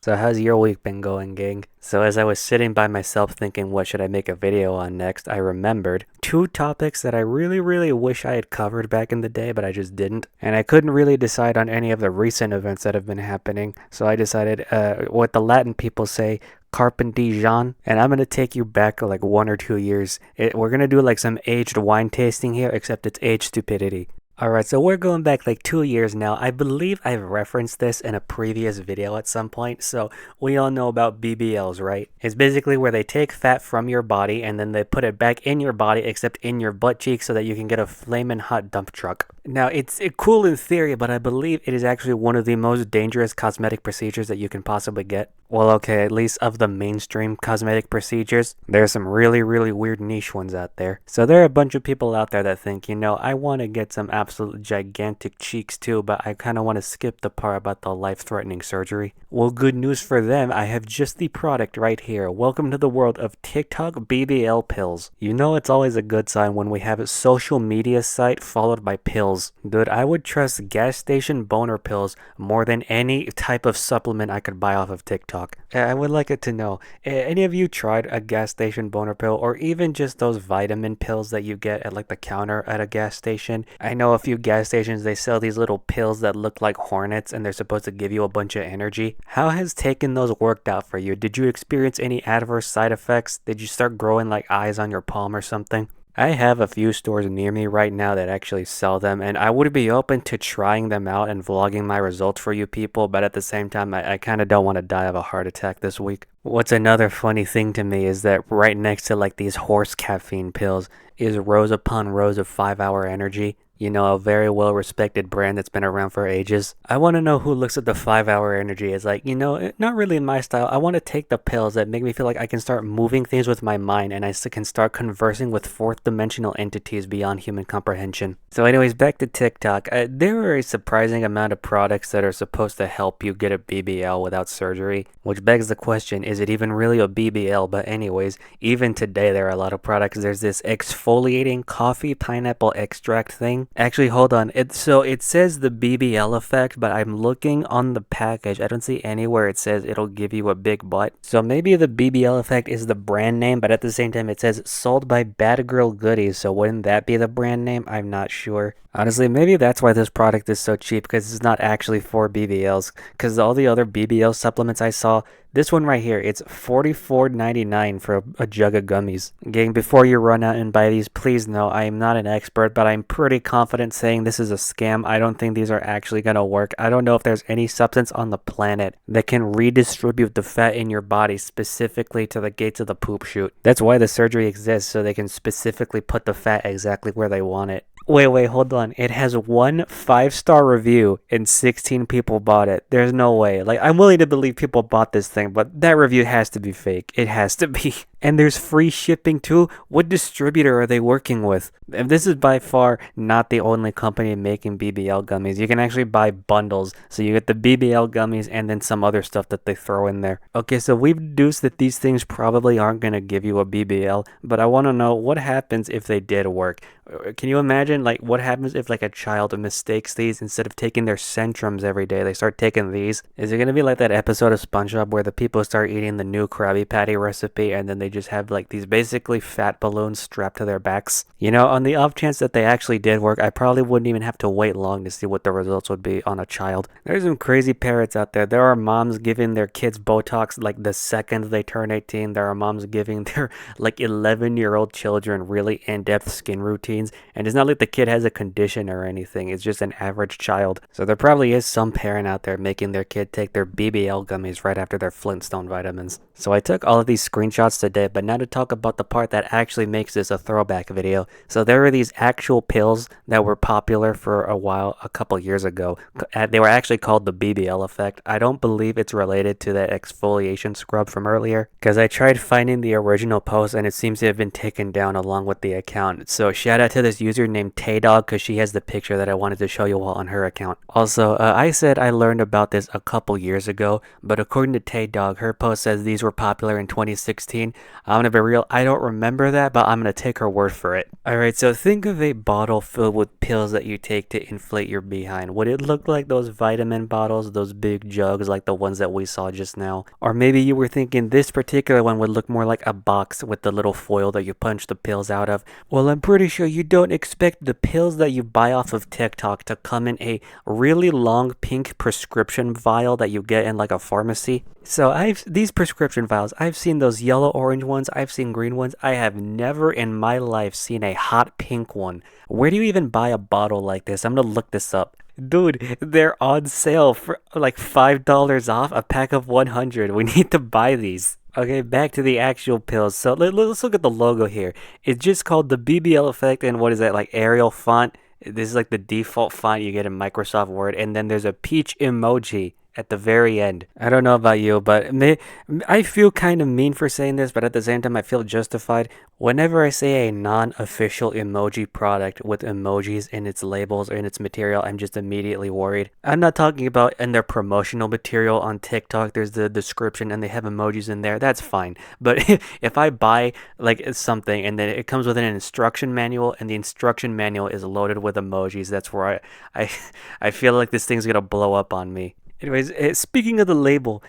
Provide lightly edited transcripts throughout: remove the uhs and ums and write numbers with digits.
So how's your week been going, gang? So as I was sitting by myself thinking what should I make a video on next, I remembered two topics that I really wish I had covered back in the day, but I just didn't. And I couldn't really decide on any of the recent events that have been happening. So I decided, what the Latin people say, Carpe Diem, and I'm gonna take you back like 1 or 2 years. We're gonna do like some aged wine tasting here, except it's aged stupidity. Alright, so we're going back like 2 years now. I believe I've referenced this in a previous video at some point. So we all know about BBLs, right? It's basically where they take fat from your body and then they put it back in your body, except in your butt cheek, so that you can get a flamin' hot dump truck. Now, it's cool in theory, but I believe it is actually one of the most dangerous cosmetic procedures that you can possibly get. Well, okay, at least of the mainstream cosmetic procedures. There's some really weird niche ones out there. So there are a bunch of people out there that think, I want to get some absolute gigantic cheeks too, but I kind of want to skip the part about the life-threatening surgery. Well, good news for them, I have just the product right here. Welcome to the world of TikTok BBL pills. It's always a good sign when we have a social media site followed by pills. Dude, I would trust gas station boner pills more than any type of supplement I could buy off of TikTok. I would like it to know, any of you tried a gas station boner pill, or even just those vitamin pills that you get at like the counter at a gas station? I know a few gas stations, they sell these little pills that look like hornets and they're supposed to give you a bunch of energy. How has taking those worked out for you? Did you experience any adverse side effects? Did you start growing like eyes on your palm or something? I have a few stores near me right now that actually sell them, and I would be open to trying them out and vlogging my results for you people, but at the same time, I kind of don't want to die of a heart attack this week. What's another funny thing to me is that right next to like these horse caffeine pills is rows upon rows of 5-hour energy. A very well-respected brand that's been around for ages. I want to know who looks at the 5-hour energy as like, not really my style. I want to take the pills that make me feel like I can start moving things with my mind and I can start conversing with fourth-dimensional entities beyond human comprehension. So anyways, back to TikTok. There are a surprising amount of products that are supposed to help you get a BBL without surgery, which begs the question, is it even really a BBL? But anyways, even today there are a lot of products. There's this exfoliating coffee pineapple extract thing. Actually, hold on. It says the BBL effect, but I'm looking on the package. I don't see anywhere it says it'll give you a big butt. So maybe the BBL effect is the brand name, but at the same time it says sold by Bad Girl Goodies. So wouldn't that be the brand name? I'm not sure. Honestly, maybe that's why this product is so cheap, because it's not actually for BBLs. Because all the other BBL supplements I saw, this one right here, it's $44.99 for a jug of gummies. Gang, before you run out and buy these, please know I am not an expert, but I'm pretty confident saying this is a scam. I don't think these are actually going to work. I don't know if there's any substance on the planet that can redistribute the fat in your body specifically to the gates of the poop chute. That's why the surgery exists, so they can specifically put the fat exactly where they want it. Wait, hold on. It has 1 5-star review and 16 people bought it. There's no way. Like, I'm willing to believe people bought this thing, but that review has to be fake. It has to be. And there's free shipping too? What distributor are they working with? And this is by far not the only company making BBL gummies. You can actually buy bundles. So you get the BBL gummies and then some other stuff that they throw in there. Okay, so we've deduced that these things probably aren't going to give you a BBL, but I want to know what happens if they did work. Can you imagine, like, what happens if, like, a child mistakes these? Instead of taking their Centrums every day, they start taking these? Is it going to be like that episode of SpongeBob where the people start eating the new Krabby Patty recipe and then they just have, like, these basically fat balloons strapped to their backs? On the off chance that they actually did work, I probably wouldn't even have to wait long to see what the results would be on a child. There's some crazy parrots out there. There are moms giving their kids Botox, like, the second they turn 18. There are moms giving their, like, 11-year-old children really in-depth skin routines. And it's not like the kid has a condition or anything. It's just an average child. So there probably is some parent out there making their kid take their BBL gummies right after their Flintstone vitamins. So I took all of these screenshots today, but now to talk about the part that actually makes this a throwback video. So there were these actual pills that were popular for a while, a couple years ago. They were actually called the BBL effect. I don't believe it's related to that exfoliation scrub from earlier, because I tried finding the original post and it seems to have been taken down along with the account. So shout out to this user named Taydog, because she has the picture that I wanted to show you all on her account. Also, I said I learned about this a couple years ago, but according to Taydog, her post says these were popular in 2016, I'm gonna be real, I don't remember that, but I'm gonna take her word for it. Alright, so think of a bottle filled with pills that you take to inflate your behind. Would it look like those vitamin bottles, those big jugs like the ones that we saw just now? Or maybe you were thinking this particular one would look more like a box with the little foil that you punch the pills out of. Well, I'm pretty sure you don't expect the pills that you buy off of TikTok to come in a really long pink prescription vial that you get in like a pharmacy. So these prescription vials, I've seen those yellow orange ones, I've seen green ones. I have never in my life seen a hot pink one. Where do you even buy a bottle like this? I'm gonna look this up. Dude, they're on sale for like $5 off a pack of 100. We need to buy these. Okay, back to the actual pills. So let's look at the logo here. It's just called the BBL effect, and what is that, like Arial font? This is like the default font you get in Microsoft Word, and then there's a peach emoji at the very end. I don't know about you, but I feel kind of mean for saying this, but at the same time, I feel justified. Whenever I say a non-official emoji product with emojis in its labels or in its material, I'm just immediately worried. I'm not talking about in their promotional material on TikTok, there's the description and they have emojis in there. That's fine. But if I buy like something and then it comes with an instruction manual and the instruction manual is loaded with emojis, that's where I, I feel like this thing's gonna blow up on me. Anyways, speaking of the label,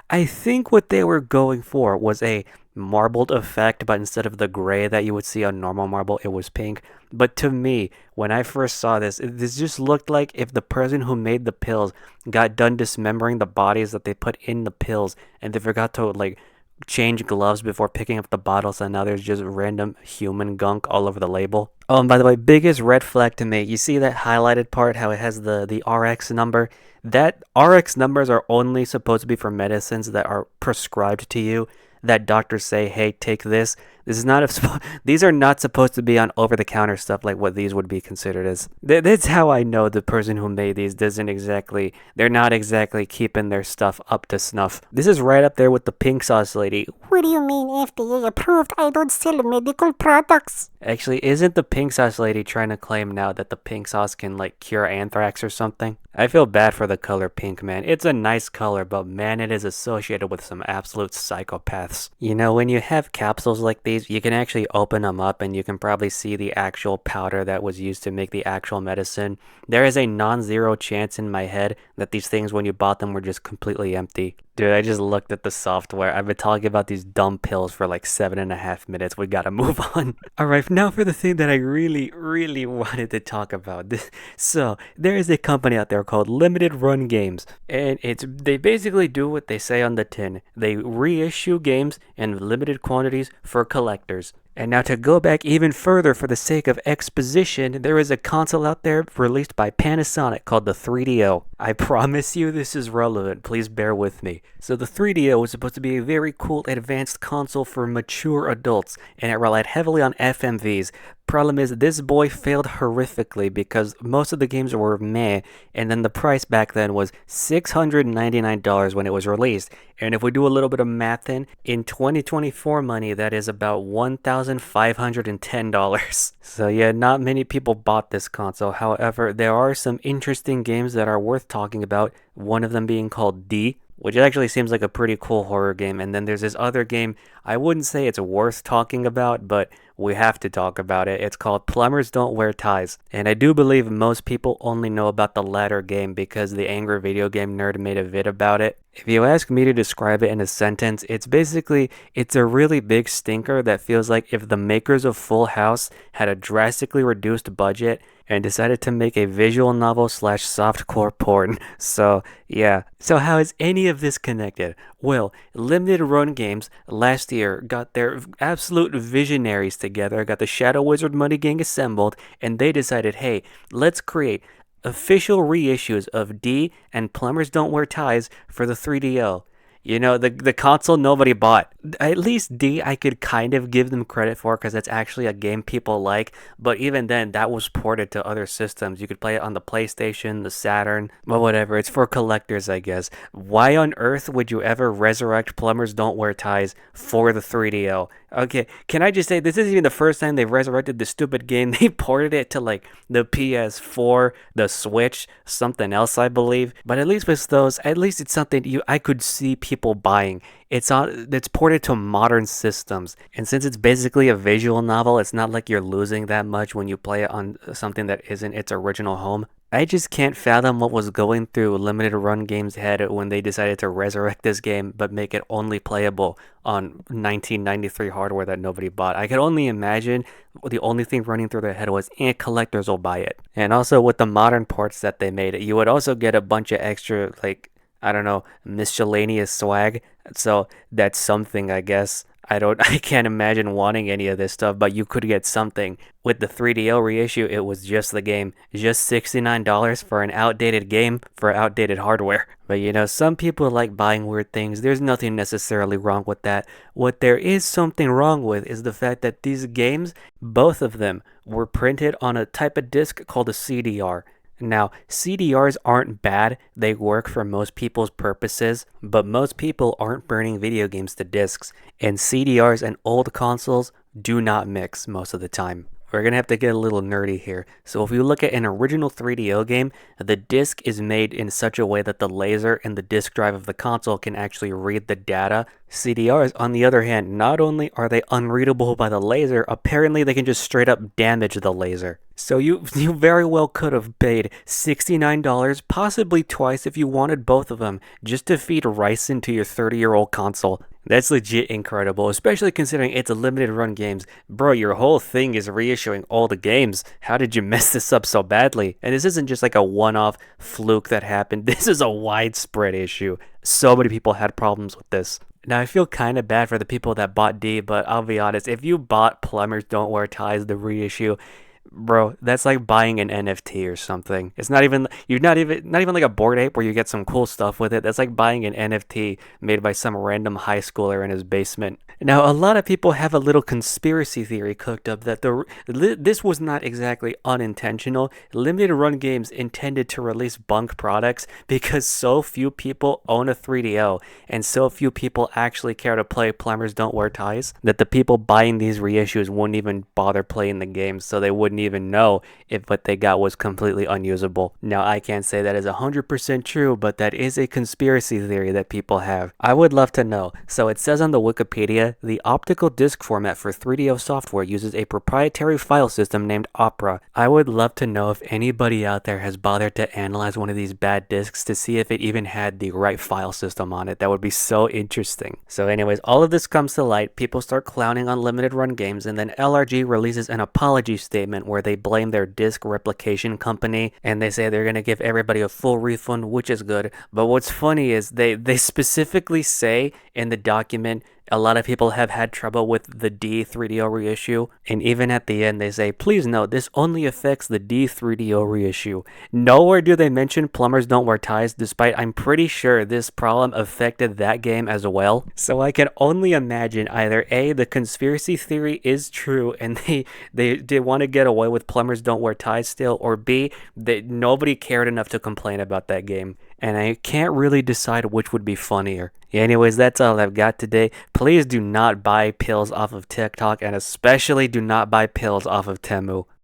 I think what they were going for was a marbled effect, but instead of the gray that you would see on normal marble, it was pink. But to me, when I first saw this, this just looked like if the person who made the pills got done dismembering the bodies that they put in the pills, and they forgot to like change gloves before picking up the bottles, and now there's just random human gunk all over the label. Oh, and by the way, biggest red flag to me, you see that highlighted part, how it has the RX number? That RX numbers are only supposed to be for medicines that are prescribed to you, that doctors say, hey, take this. This is not these are not supposed to be on over-the-counter stuff like what these would be considered as. That's how I know the person who made these they're not exactly keeping their stuff up to snuff. This is right up there with the pink sauce lady. What do you mean FDA approved? I don't sell medical products. Actually, isn't the pink sauce lady trying to claim now that the pink sauce can like cure anthrax or something? I feel bad for the color pink, man. It's a nice color, but man, it is associated with some absolute psychopaths. You know, when you have capsules like these, you can actually open them up and you can probably see the actual powder that was used to make the actual medicine. There is a non-zero chance in my head that these things, when you bought them, were just completely empty. Dude, I just looked at the software. I've been talking about these dumb pills for like 7.5 minutes. We gotta move on. Alright, now for the thing that I really, really wanted to talk about. So, there is a company out there called Limited Run Games. And they basically do what they say on the tin. They reissue games in limited quantities for collectors. And now to go back even further for the sake of exposition, there is a console out there released by Panasonic called the 3DO. I promise you this is relevant, please bear with me. So the 3DO was supposed to be a very cool advanced console for mature adults, and it relied heavily on FMVs. Problem is, this boy failed horrifically because most of the games were meh, and then the price back then was $699 when it was released. And if we do a little bit of math in 2024 money, that is about $1,510. So yeah, not many people bought this console. However, there are some interesting games that are worth talking about, one of them being called D, which actually seems like a pretty cool horror game. And then there's this other game, I wouldn't say it's worth talking about, but we have to talk about it. It's called Plumbers Don't Wear Ties. And I do believe most people only know about the latter game because the Angry Video Game Nerd made a vid about it. If you ask me to describe it in a sentence, it's a really big stinker that feels like if the makers of Full House had a drastically reduced budget and decided to make a visual novel / softcore porn. So, yeah. So how is any of this connected? Well, Limited Run Games last year got their absolute visionaries together, got the Shadow Wizard Money Gang assembled, and they decided, hey, let's create official reissues of D and Plumbers Don't Wear Ties for the 3DO. You know, the console nobody bought. At least D, I could kind of give them credit for because that's actually a game people like. But even then, that was ported to other systems. You could play it on the PlayStation, the Saturn, but whatever. It's for collectors, I guess. Why on earth would you ever resurrect Plumbers Don't Wear Ties for the 3DO? Okay, can I just say, this isn't even the first time they've resurrected the stupid game. They ported it to, like, the PS4, the Switch, something else, I believe. But at least with those, at least it's something I could see people people buying? It's ported to modern systems. And since it's basically a visual novel, it's not like you're losing that much when you play it on something that isn't its original home. I just can't fathom what was going through Limited Run Games' head when they decided to resurrect this game but make it only playable on 1993 hardware that nobody bought. I could only imagine the only thing running through their head was, collectors will buy it. And also with the modern ports that they made, you would also get a bunch of extra, like, I don't know, miscellaneous swag. So that's something, I guess. I can't imagine wanting any of this stuff, but you could get something. With the 3DO reissue, it was just the game. Just $69 for an outdated game for outdated hardware. But some people like buying weird things. There's nothing necessarily wrong with that. What there is something wrong with is the fact that these games, both of them, were printed on a type of disc called a CDR. Now, CDRs aren't bad, they work for most people's purposes, but most people aren't burning video games to discs, and CDRs and old consoles do not mix most of the time. We're gonna have to get a little nerdy here. So if you look at an original 3DO game, the disc is made in such a way that the laser and the disk drive of the console can actually read the data. CDRs, on the other hand, not only are they unreadable by the laser, apparently they can just straight up damage the laser. So you very well could have paid $69, possibly twice if you wanted both of them, just to feed rice into your 30-year-old console. That's legit incredible, especially considering it's a limited run games. Bro, your whole thing is reissuing all the games. How did you mess this up so badly? And this isn't just like a one-off fluke that happened. This is a widespread issue. So many people had problems with this. Now, I feel kind of bad for the people that bought D, but I'll be honest, if you bought Plumbers Don't Wear Ties, the reissue, bro, that's like buying an NFT or something. It's not even like a Bored Ape where you get some cool stuff with it. That's like buying an NFT made by some random high schooler in his basement. Now, a lot of people have a little conspiracy theory cooked up that this was not exactly unintentional. Limited Run Games intended to release bunk products because so few people own a 3DO and so few people actually care to play Plumbers Don't Wear Ties that the people buying these reissues wouldn't even bother playing the game, so they wouldn't even know if what they got was completely unusable. Now, I can't say that is 100% true, but that is a conspiracy theory that people have. I would love to know. So it says on the Wikipedia, the optical disc format for 3DO software uses a proprietary file system named Opera. I would love to know if anybody out there has bothered to analyze one of these bad discs to see if it even had the right file system on it. That would be so interesting. So anyways, all of this comes to light, people start clowning on limited run games, and then LRG releases an apology statement where they blame their disc replication company, and they say they're going to give everybody a full refund, which is good. But what's funny is they specifically say in the document, a lot of people have had trouble with the D3DO reissue, and even at the end they say, please note, this only affects the D3DO reissue. Nowhere do they mention Plumbers Don't Wear Ties, despite I'm pretty sure this problem affected that game as well. So I can only imagine either A, the conspiracy theory is true and they want to get away with Plumbers Don't Wear Ties still, or B, that nobody cared enough to complain about that game. And I can't really decide which would be funnier. Anyways, that's all I've got today. Please do not buy pills off of TikTok, and especially do not buy pills off of Temu.